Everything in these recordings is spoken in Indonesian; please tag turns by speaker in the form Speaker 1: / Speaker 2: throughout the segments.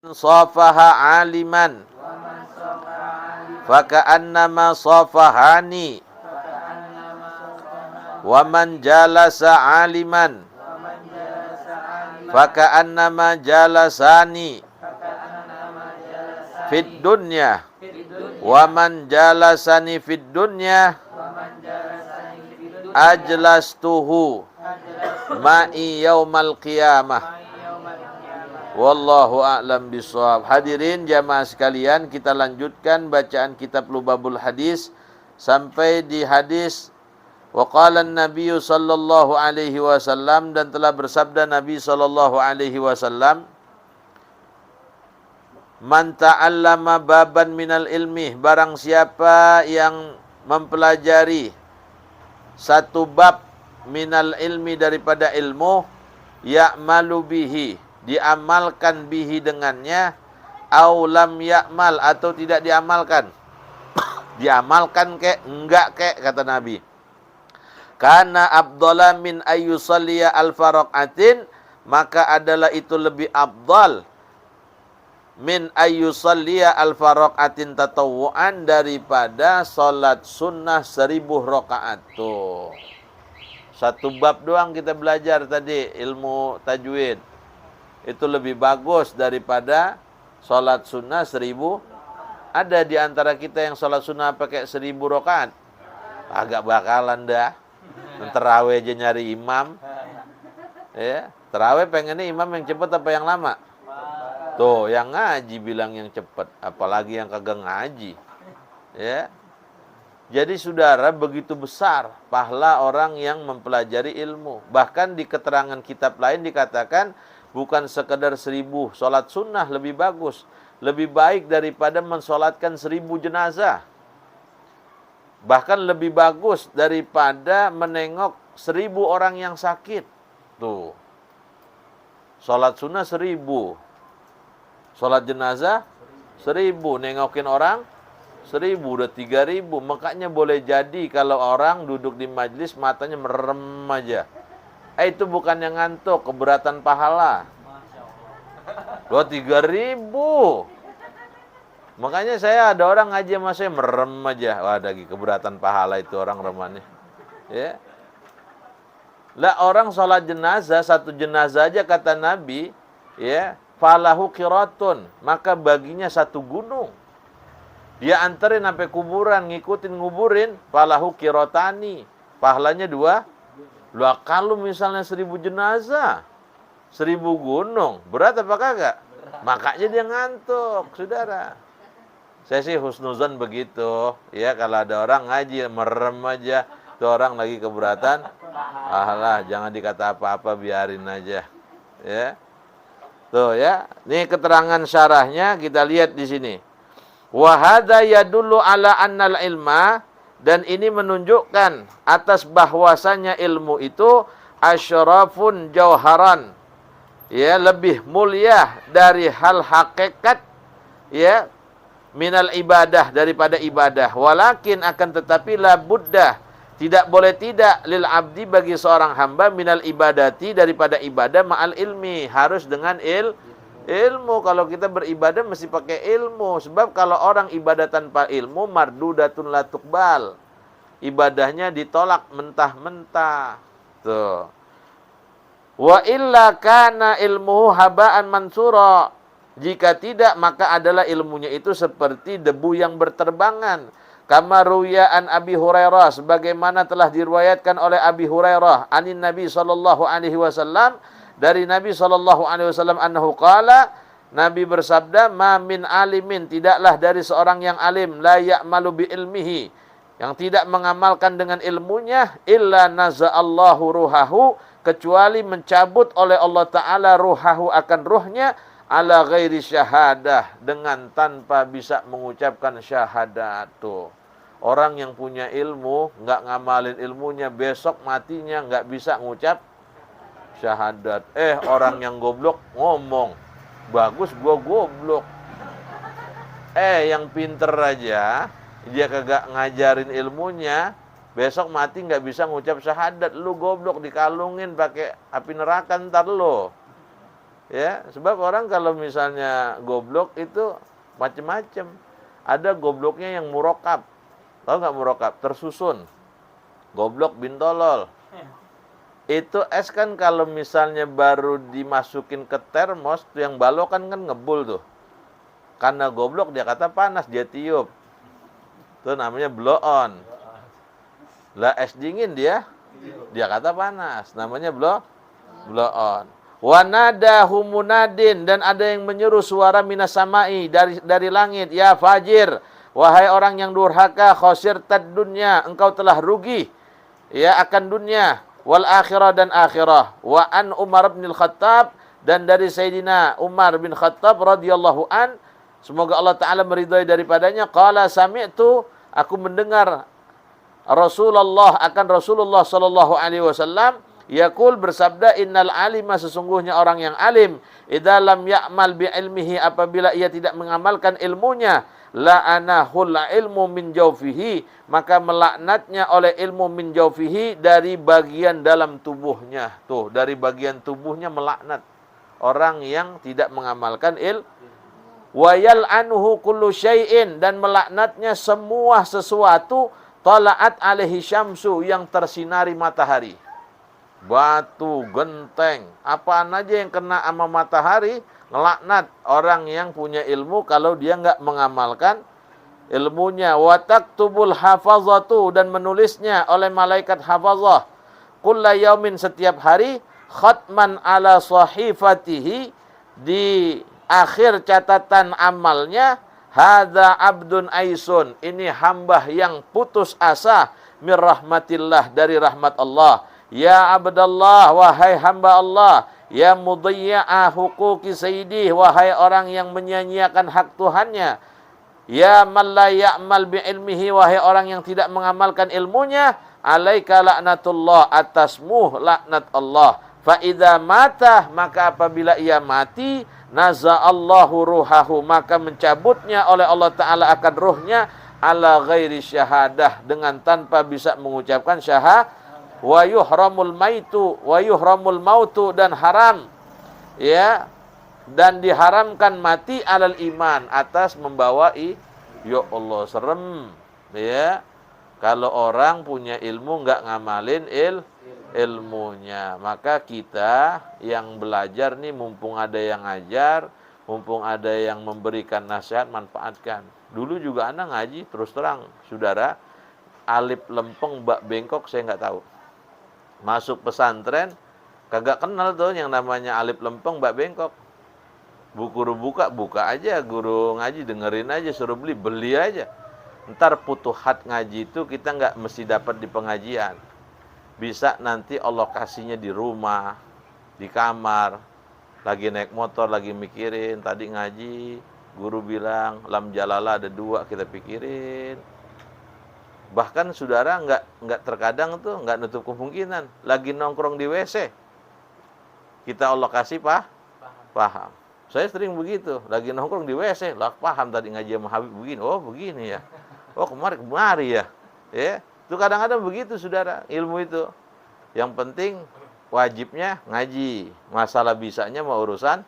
Speaker 1: safaha aliman faka'annama safahani wa man jalasa aliman faka'annama jalasani fid dunya wa man jalasani fid dunya ajlastuhu ma'i yaumal qiyamah. Wallahu a'lam bishawab. Hadirin jamaah sekalian, kita lanjutkan bacaan kitab Lubabul Hadis sampai di hadis wa qala an-nabiy sallallahu alaihi wasallam, dan telah bersabda Nabi sallallahu alaihi wasallam, man ta'allama baban minal ilmi, barang siapa yang mempelajari satu bab minal ilmi daripada ilmu, ya'malu bihi, diamalkan bihi dengannya, au lam ya'mal, atau tidak diamalkan. Diamalkan kek, enggak kek, kata Nabi. Kana afdhala min ayyusalliya alfa raqatin, maka adalah itu lebih afdal min ayyusalliya alfa raqatin tatawu'an, daripada salat sunnah 1000 rakaat. Tuh. Satu bab doang kita belajar tadi, ilmu tajwid. Itu lebih bagus daripada sholat sunnah 1000. Ada di antara kita yang sholat sunnah pakai 1000 rakaat? Agak bakalan dah. Terawih aja nyari imam. Ya, terawih pengennya imam yang cepat apa yang lama? Tuh, yang ngaji bilang yang cepat, apalagi yang kagak ngaji. Ya. Jadi saudara, begitu besar pahala orang yang mempelajari ilmu. Bahkan di keterangan kitab lain dikatakan, bukan sekedar 1000 sholat sunnah lebih bagus, lebih baik daripada mensolatkan 1000 jenazah. Bahkan lebih bagus daripada menengok 1000 orang yang sakit. Tuh. Sholat sunnah 1000. Sholat jenazah 1000. Nengokin orang 1000, udah 3000. Makanya boleh jadi kalau orang duduk di majlis matanya merem aja. Itu bukan yang ngantuk, keberatan pahala. 3000. Makanya saya ada orang ngaji sama saya merem aja. Wah, lagi keberatan pahala itu orang remannya. Ya. Lah orang sholat jenazah, satu jenazah aja kata Nabi, ya, falahu qiratun, maka baginya satu gunung. Dia anterin sampai kuburan, ngikutin nguburin, falahu qiratani, pahalanya 2. Lah kalau misalnya 1000 jenazah, 1000 gunung, berat apa kagak? Makanya dia ngantuk, saudara. Saya sih husnuzon begitu. Ya, kalau ada orang ngaji merem aja, itu orang lagi keberatan. Alah, jangan dikata apa-apa, biarin aja. Ya. Tuh ya, ini keterangan syarahnya kita lihat di sini. Wa hadza yadullu ala annal ilma, dan ini menunjukkan atas bahwasanya ilmu itu asyrafun jauharan, ya, lebih mulia dari hal hakikat, ya, minal ibadah, daripada ibadah. Walakin, akan tetapi, la buddah, tidak boleh tidak, lil abdi, bagi seorang hamba, minal ibadati, daripada ibadah, ma'al ilmi, harus dengan ilmu. Kalau kita beribadah mesti pakai ilmu. Sebab kalau orang ibadah tanpa ilmu, mardudatun la tuqbal, ibadahnya ditolak mentah-mentah. Tuh. Wa illa kana ilmuhu haba'an mansura, jika tidak maka adalah ilmunya itu seperti debu yang berterbangan. Kama ruwiya'an Abi Hurairah, sebagaimana telah diriwayatkan oleh Abi Hurairah, anin Nabi sallallahu alaihi wasallam, dari Nabi SAW, annahu qala, Nabi bersabda, ma min alimin, tidaklah dari seorang yang alim, la ya'malu bi ilmihi, yang tidak mengamalkan dengan ilmunya, illa naza'allahu ruhahu, kecuali mencabut oleh Allah Ta'ala ruhahu, akan ruhnya, ala ghairi syahadah, dengan tanpa bisa mengucapkan syahadat. Tuh. Orang yang punya ilmu, nggak ngamalin ilmunya, besok matinya nggak bisa ngucap syahadat. Orang yang goblok ngomong, bagus gua goblok. Yang pinter aja, dia kagak ngajarin ilmunya, besok mati nggak bisa ngucap syahadat. Lu goblok, dikalungin pakai api neraka ntar lo. Ya, sebab orang kalau misalnya goblok itu macam-macam. Ada gobloknya yang murokab. Tahu nggak murokab? Tersusun. Goblok bin tolol. Itu es kan kalau misalnya baru dimasukin ke termos, tuh yang balokan kan ngebul tuh. Karena goblok dia kata panas, dia tiup. Itu namanya blow on. Lah es dingin dia kata panas, namanya blow on. Wanadahu munadin, dan ada yang menyeru suara minas samai, dari langit, ya fajir, wahai orang yang durhaka, khosirtad dunya, engkau telah rugi ya akan dunia, wal akhirah, dan akhirah. Wa an Umar bin Khattab, dan dari Sayyidina Umar bin Khattab radhiyallahu an, semoga Allah taala meridhai daripadanya, qala sami'tu, aku mendengar Rasulullah sallallahu alaihi wasallam yaqul, bersabda, innal alima, sesungguhnya orang yang alim, idza lam ya'mal bi ilmihi, apabila ia tidak mengamalkan ilmunya, la'anahul ilmu min jawfihi, maka melaknatnya oleh ilmu min jawfihi, dari bagian dalam tubuhnya. Tuh, dari bagian tubuhnya melaknat orang yang tidak mengamalkan wa yal'anuhu kullu syai'in, dan melaknatnya semua sesuatu, tala'at alaihi syamsu, yang tersinari matahari. Batu, genteng, apaan aja yang kena sama matahari, ngelaknat orang yang punya ilmu kalau dia nggak mengamalkan ilmunya. Wa taktubul hafazatu, dan menulisnya oleh malaikat hafazah, kulla yaumin, setiap hari, khatman ala sahifatihi, di akhir catatan amalnya, hadza abdun aisun, ini hamba yang putus asa, mir rahmatillah, dari rahmat Allah. Ya abdallah, wahai hamba Allah, ya mudhiya'a huquqi sayyidih, wahai orang yang menyia-nyiakan hak Tuhannya, ya man la ya'mal bi ilmihi, wahai orang yang tidak mengamalkan ilmunya, alaika laknatullah, atasmu laknat Allah. Fa idza mata, maka apabila ia mati, naza'allahu ruhahu, maka mencabutnya oleh Allah taala akan ruhnya, ala ghairi syahadah, dengan tanpa bisa mengucapkan syahadah. Wa yuhramul mautu, dan haram ya, dan diharamkan mati, alal iman, atas membawa ya Allah, serem ya kalau orang punya ilmu nggak ngamalin ilmunya. Maka kita yang belajar nih, mumpung ada yang ngajar, mumpung ada yang memberikan nasihat, manfaatkan. Dulu juga anak ngaji, terus terang saudara, alif lempeng bak bengkok saya nggak tahu. Masuk pesantren kagak kenal tuh yang namanya alif lempeng bak bengkok. Buku buka aja, guru ngaji dengerin aja, suruh beli aja. Ntar putuhat ngaji itu kita nggak mesti dapat di pengajian. Bisa nanti Allah kasihnya di rumah, di kamar, lagi naik motor, lagi mikirin, tadi ngaji, guru bilang lam jalala ada 2, kita pikirin. Bahkan saudara nggak terkadang tuh nggak nutup kemungkinan lagi nongkrong di WC, kita Allah kasih paham. Saya sering begitu, lagi nongkrong di WC, lah paham tadi ngaji sama Habib begini, oh begini ya, oh kemari ya, itu kadang-kadang begitu saudara, ilmu itu. Yang penting wajibnya ngaji, masalah bisanya mau urusan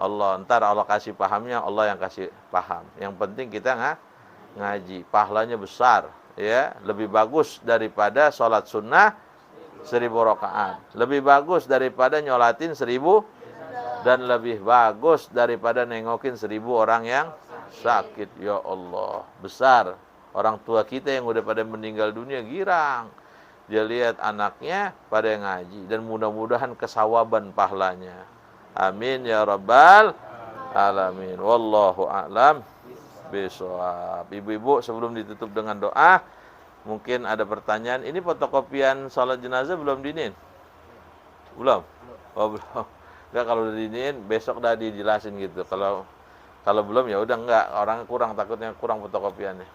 Speaker 1: Allah, ntar Allah kasih pahamnya, Allah yang kasih paham. Yang penting kita ngaji, pahalanya besar. Ya, lebih bagus daripada sholat sunnah 1000 rakaat, lebih bagus daripada nyolatin 1000, dan lebih bagus daripada nengokin 1000 orang yang sakit. Ya Allah, besar. Orang tua kita yang udah pada meninggal dunia girang, dia lihat anaknya pada ngaji, dan mudah-mudahan kesawaban pahalanya. Amin ya rabbal alamin. Wallahu a'lam bishawab. Ibu-ibu, sebelum ditutup dengan doa, mungkin ada pertanyaan. Ini fotokopian salat jenazah belum dinin? Belum? Oh, belum. Enggak, kalau udah dinin besok dah dijelasin gitu. Kalau belum ya udah, enggak, orang kurang, takutnya kurang fotokopiannya.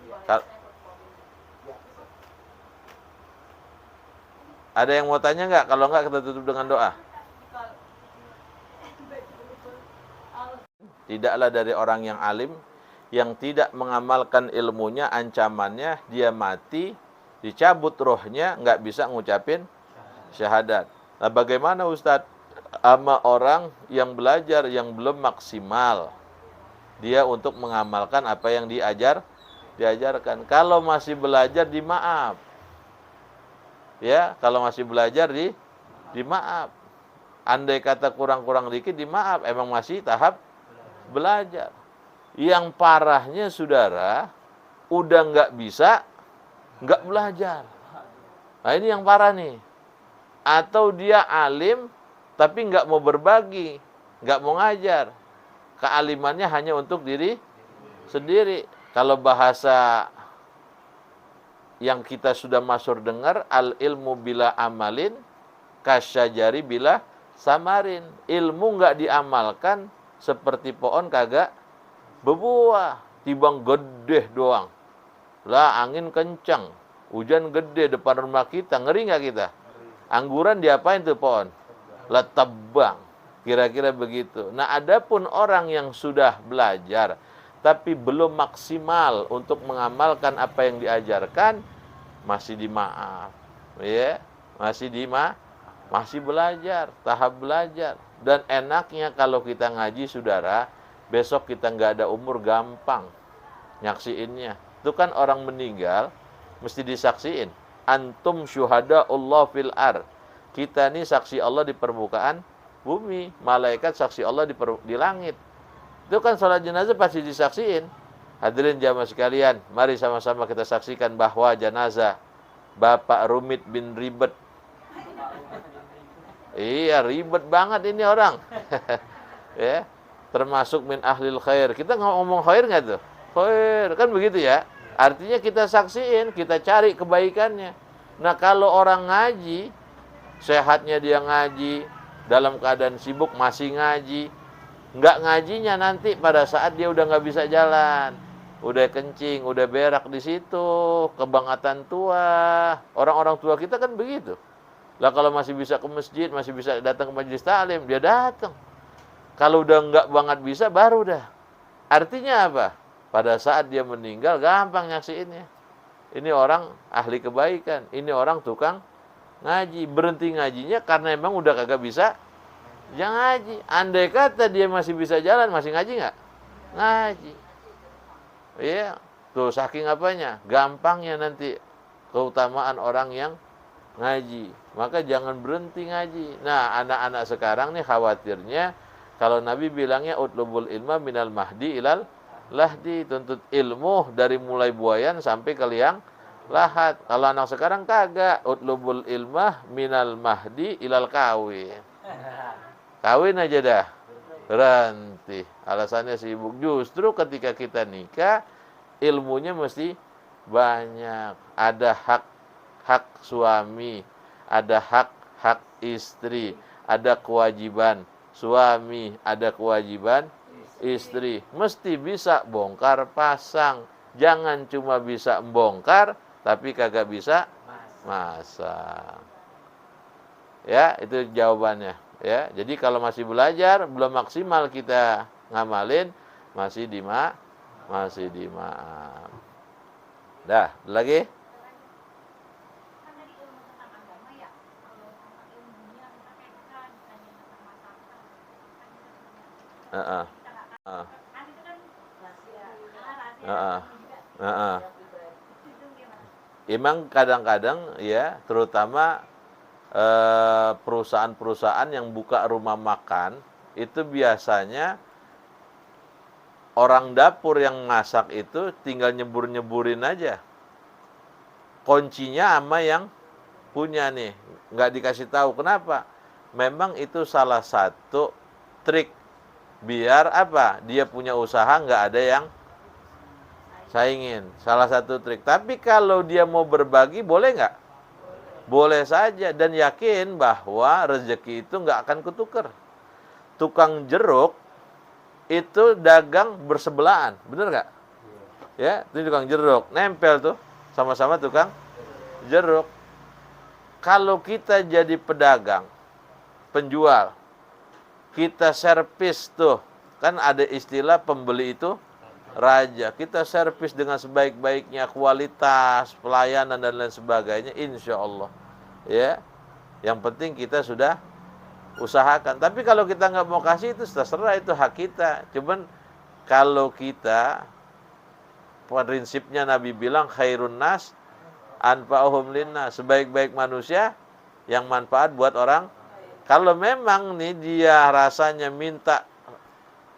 Speaker 1: Ada yang mau tanya enggak? Kalau enggak kita tutup dengan doa. Tidaklah dari orang yang alim yang tidak mengamalkan ilmunya, ancamannya dia mati, dicabut rohnya, nggak bisa ngucapin syahadat. Nah bagaimana Ustadz? sama orang yang belajar yang belum maksimal dia untuk mengamalkan apa yang diajarkan. Kalau masih belajar dimaaf. Ya, kalau masih belajar dimaaf. Andai kata kurang-kurang dikit dimaaf, emang masih tahap belajar. Yang parahnya saudara, udah nggak bisa, nggak belajar. Nah ini yang parah nih. Atau dia alim, tapi nggak mau berbagi, nggak mau ngajar. Kealimannya hanya untuk diri sendiri. Kalau bahasa yang kita sudah masyhur dengar, al ilmu bila amalin, kasyajari bila samarin. Ilmu nggak diamalkan seperti pohon kagak berbuah, tibang gede doang. Lah angin kencang, hujan gede depan rumah kita, ngeri nggak kita? Angguran diapain tuh pohon? Lah tebang. Kira-kira begitu. Nah, adapun orang yang sudah belajar tapi belum maksimal untuk mengamalkan apa yang diajarkan, masih dimaaf. Ya, masih belajar, tahap belajar. Dan enaknya kalau kita ngaji saudara, besok kita nggak ada umur, gampang nyaksiinnya. Itu kan orang meninggal mesti disaksiin. Antum syuhada Allah fil ar. Kita ini saksi Allah di permukaan bumi, malaikat saksi Allah di langit. Itu kan sholat jenazah pasti disaksiin. Hadirin jamaah sekalian, mari sama-sama kita saksikan bahwa jenazah Bapak Rumit bin Ribet. Iya, ribet banget ini orang. Ya, termasuk min ahlil khair. Kita ngomong khair nggak tuh? Khair, kan begitu ya. Artinya kita saksiin, kita cari kebaikannya. Nah, kalau orang ngaji, sehatnya dia ngaji, dalam keadaan sibuk masih ngaji, nggak ngajinya nanti pada saat dia udah nggak bisa jalan, udah kencing, udah berak di situ, kebangatan tua. Orang-orang tua kita kan begitu. Lah kalau masih bisa ke masjid, masih bisa datang ke majelis taklim, dia datang. Kalau udah nggak banget bisa, baru dah. Artinya apa? Pada saat dia meninggal, gampang nyaksiinnya. Ini orang ahli kebaikan, ini orang tukang ngaji. Berhenti ngajinya karena emang udah kagak bisa, jangan ngaji. Andai kata dia masih bisa jalan, masih ngaji nggak? Ngaji. Iya, tuh saking apanya? Gampangnya nanti keutamaan orang yang ngaji. Maka jangan berhenti ngaji. Nah, anak-anak sekarang nih khawatirnya kalau Nabi bilangnya utlubul ilma minal mahdi ilal lahdi, tuntut ilmu dari mulai buayan sampai ke liang lahat. Kalau anak sekarang kagak, utlubul ilmah minal mahdi ilal kawin. Kawin aja dah, berhenti. Alasannya sibuk. Justru ketika kita nikah, ilmunya mesti banyak. Ada hak suami, ada hak istri, ada kewajiban suami, ada kewajiban istri. Mesti bisa bongkar pasang. Jangan cuma bisa bongkar, tapi kagak bisa masang. Ya, itu jawabannya. Ya, jadi kalau masih belajar, belum maksimal kita ngamalin, masih dimaaf. Dah, lagi? Heeh. Heeh. Heeh. Heeh. Emang kadang-kadang ya, terutama perusahaan-perusahaan yang buka rumah makan, itu biasanya orang dapur yang masak itu tinggal nyebur-nyeburin aja. Kuncinya sama yang punya nih, nggak dikasih tahu. Kenapa? Memang itu salah satu trik biar apa? Dia punya usaha nggak ada yang saingin. Salah satu trik. Tapi kalau dia mau berbagi, boleh nggak? Boleh saja. Dan yakin bahwa rezeki itu nggak akan ketukar. Tukang jeruk itu dagang bersebelahan. Bener nggak? Ya, itu tukang jeruk. Nempel tuh. Sama-sama tukang jeruk. Kalau kita jadi pedagang, penjual, kita servis tuh, kan ada istilah pembeli itu raja. Kita servis dengan sebaik-baiknya, kualitas, pelayanan dan lain sebagainya, insya Allah. Ya, yang penting kita sudah usahakan. Tapi kalau kita nggak mau kasih itu terserah, itu hak kita. Cuman kalau kita prinsipnya Nabi bilang khairun nas anfa'uhum linnas, sebaik-baik manusia yang manfaat buat orang. Kalau memang nih dia rasanya minta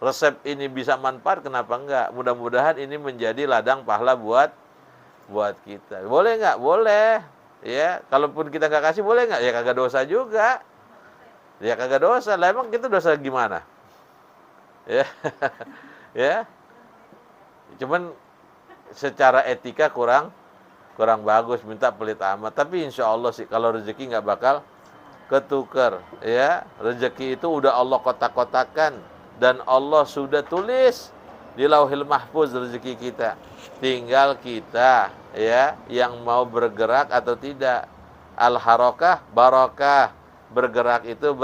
Speaker 1: resep ini bisa manfaat, kenapa enggak? Mudah-mudahan ini menjadi ladang pahala buat kita. Boleh nggak? Boleh. Ya, kalaupun kita nggak kasih boleh nggak? Ya kagak dosa juga. Ya kagak dosa. Lah emang kita dosa gimana? Ya. Ya. Cuman secara etika kurang bagus, minta pelit amat. Tapi insya Allah sih kalau rezeki nggak bakal ketukar. Ya, rezeki itu udah Allah kotak-kotakan dan Allah sudah tulis di Lauhil Mahfuz rezeki kita. Tinggal kita ya yang mau bergerak atau tidak. Al-harakah barokah. Bergerak itu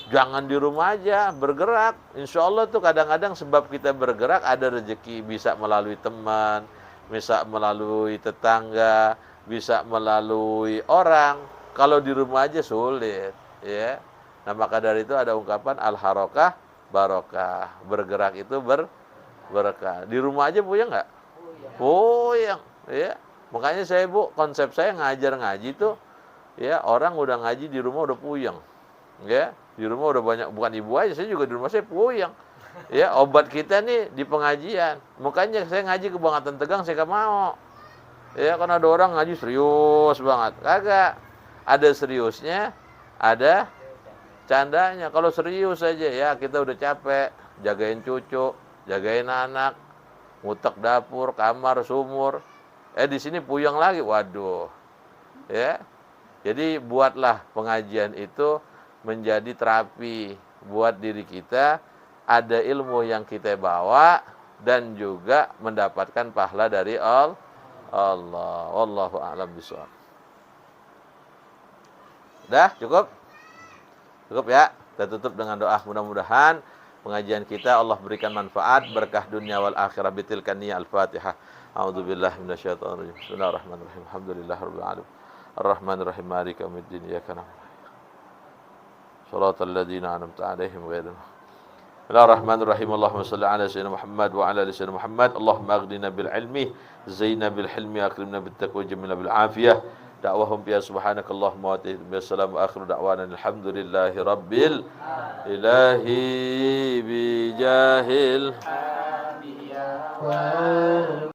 Speaker 1: jangan di rumah aja, bergerak. Insya Allah tuh kadang-kadang sebab kita bergerak ada rezeki, bisa melalui teman, bisa melalui tetangga, bisa melalui orang. Kalau di rumah aja sulit, ya. Nah, maka dari itu ada ungkapan al-harakah barokah. Bergerak itu berkah. Di rumah aja puyeng nggak? Puyeng, ya. Makanya saya, Bu, konsep saya ngajar ngaji tuh, ya, orang udah ngaji di rumah udah puyeng. Ya, di rumah udah banyak, bukan ibu aja, saya juga di rumah saya puyeng. Ya, obat kita nih di pengajian. Makanya saya ngaji ke Bangatan Tegang saya gak mau. Ya, karena ada orang ngaji serius banget. Kagak. Ada seriusnya, ada candanya. Kalau serius aja ya kita udah capek, jagain cucu, jagain anak, ngutek dapur, kamar, sumur. Di sini puyeng lagi. Waduh. Ya. Jadi buatlah pengajian itu menjadi terapi buat diri kita, ada ilmu yang kita bawa dan juga mendapatkan pahala dari Allah. Wallahu a'lam bishawab. Dah, cukup? Cukup ya. Kita tutup dengan doa. Mudah-mudahan pengajian kita Allah berikan manfaat, berkah dunia wal akhirah. Bitilkan niyya al-Fatihah. A'udzubillahi minasyaitonir rajim. Bismillahirrahmanirrahim. Alhamdulillahirabbil alamin. Ar-Rahmanir-Rahim. Maliki yaumiddin. Iyyaka na'budu. Shiratal ladzina an'amta 'alaihim ghairil Bismillahirrahmanirrahim. Allahumma shalli ala sayyidina Muhammad wa ala ali sayyidina Muhammad. Allahumma aghnina bil ilmi, zaina bil hilmi, akrimna bit taqwa, jamilna bil afiyah. Da'wahum biya subhanakallahumma wa ta'ala. Assalamu akhiru da'wana alhamdulillahi rabbil ilahi bijahil